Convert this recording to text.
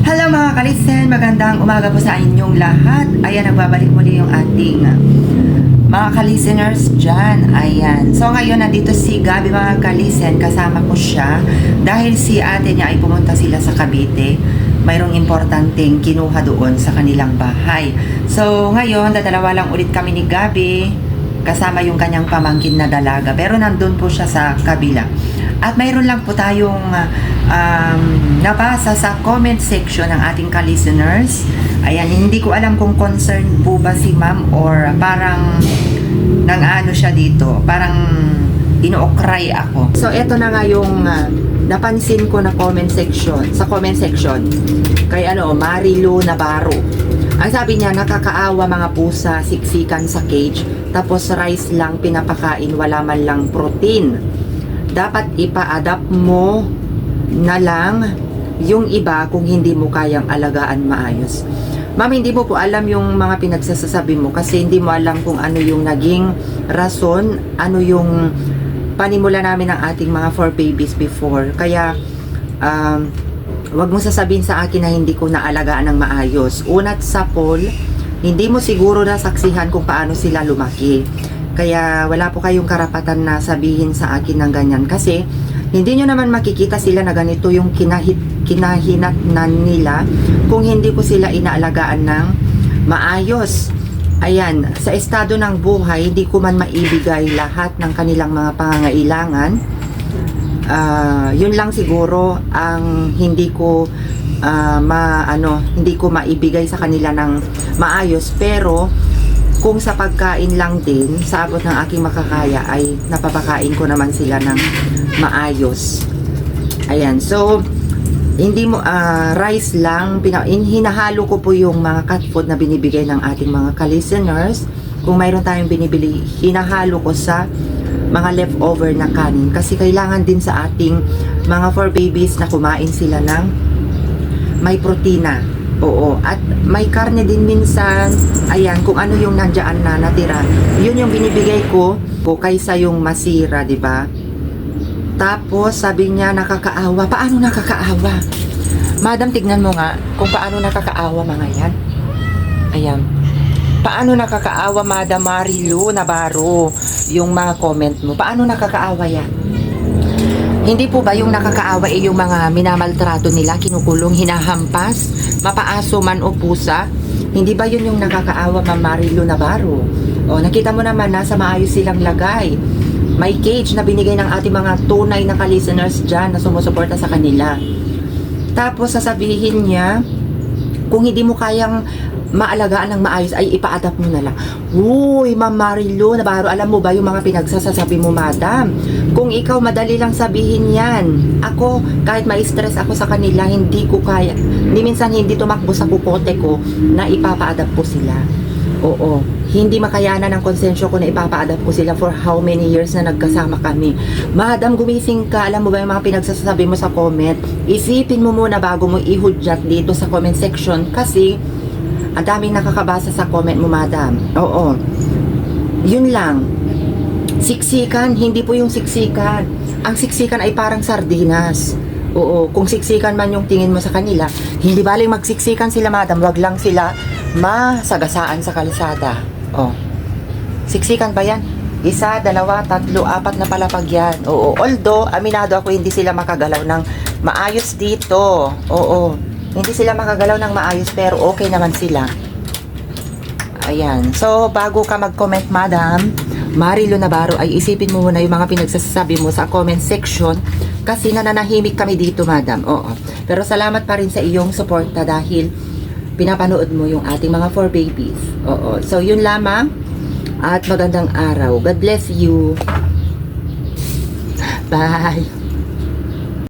Hello mga kalisten, magandang umaga po sa inyong lahat. Ayan, nagbabalik muli yung ating mga kalisteners dyan. Ayan. So ngayon, nandito si Gabi mga kalisten. Kasama ko siya dahil si ate niya ay pumunta sila sa Cavite. Mayroong importanteng kinuha doon sa kanilang bahay. So ngayon, dadalawa lang ulit kami ni Gabi kasama yung kanyang pamangkin na dalaga. Pero nandun po siya sa kabila. At mayroon lang po tayong nabasa sa comment section ng ating ka-listeners. Ayan, hindi ko alam kung concerned po ba si ma'am or parang nang ano siya dito. Parang ino-cry ako. So, eto na nga yung napansin ko na comment section. Sa comment section. Kay Marilu Navarro. Ang sabi niya, nakakaawa mga pusa, siksikan sa cage. Tapos rice lang pinapakain, wala man lang protein. Dapat ipa-adapt mo na lang yung iba kung hindi mo kayang alagaan maayos. Ma'am, hindi mo po alam yung mga pinagsasabi mo kasi hindi mo alam kung ano yung naging rason, ano yung panimula namin ng ating mga 4 babies before. Kaya, wag mo sasabihin sa akin na hindi ko naalagaan ng maayos. Unat sa poll, hindi mo siguro nasaksihan kung paano sila lumaki. Kaya wala po kayong karapatan na sabihin sa akin ng ganyan. Kasi hindi nyo naman makikita sila na ganito yung kinahinatnan nila kung hindi ko sila inaalagaan ng maayos. Ayan, sa estado ng buhay, hindi ko man maibigay lahat ng kanilang mga pangangailangan. Yun lang siguro ang hindi ko hindi ko maibigay sa kanila ng maayos. Pero kung sa pagkain lang din, sa abot ng aking makakaya ay napapakain ko naman sila ng maayos. Ayan, so hindi mo rice lang, hinahalo ko po yung mga cat food na binibigay ng ating mga ka-listeners. Kung mayroon tayong binibili, hinahalo ko sa mga leftover na kanin kasi kailangan din sa ating mga 4 babies na kumain sila ng may protina. Oo, at may karne din minsan. Ayan, kung ano yung nandiyan na natira, yun yung binibigay ko kaysa yung masira, di ba? Tapos sabi niya nakakaawa. Paano nakakaawa? Madam, tignan mo nga kung paano nakakaawa mga yan. Ayan. Paano nakakaawa, Madam Marilu Navarro, yung mga comment mo? Paano nakakaawa yan? Hindi po ba yung nakakaawa yung mga minamaltrato nila, kinukulong, hinahampas, mapaaso man o pusa? Hindi ba yun yung nakakaawa, Ma'am Marilu Navarro? O, nakita mo naman na sa maayos silang lagay. May cage na binigay ng ating mga tunay na ka-listeners dyan na sumusuporta sa kanila. Tapos sasabihin niya, kung hindi mo kayang maalagaan ng maayos ay ipa-adapt mo na lang. Uy, Ma'am Marilu Navarro, alam mo ba yung mga pinagsasabi mo, madam? Kung ikaw madali lang sabihin yan. Ako, kahit ma-stress ako sa kanila, hindi ko kaya. Minsan hindi tumakbo sa kukote ko na ipapa-adapt ko sila. Oo, hindi makayanan ng konsensyo ko na ipapa-adapt ko sila for how many years na nagkasama kami. Madam, gumising ka. Alam mo ba yung mga pinagsasabi mo sa comment? Isipin mo muna bago mo ihudyat dito sa comment section kasi ang daming nakakabasa sa comment mo, madam. Oo. Yun lang. Siksikan, hindi po yung siksikan. Ang siksikan ay parang sardinas. Oo. Kung siksikan man yung tingin mo sa kanila, hindi baling magsiksikan sila, madam. Wag lang sila masagasaan sa kalsada. Oh. Siksikan ba yan? 1, 2, 3, 4 na palapag yan. Oo. Although, aminado ako, hindi sila makagalaw ng maayos dito. Oo. Hindi sila makagalaw ng maayos pero okay naman sila. Ayan. So, bago ka mag-comment, Madam Marilu Navarro, ay isipin mo muna yung mga pinagsasabi mo sa comment section kasi nananahimik kami dito, Madam. Oo. Pero salamat pa rin sa iyong suporta dahil pinapanood mo yung ating mga 4 babies. Oo. So, yun lamang at magandang araw. God bless you. Bye.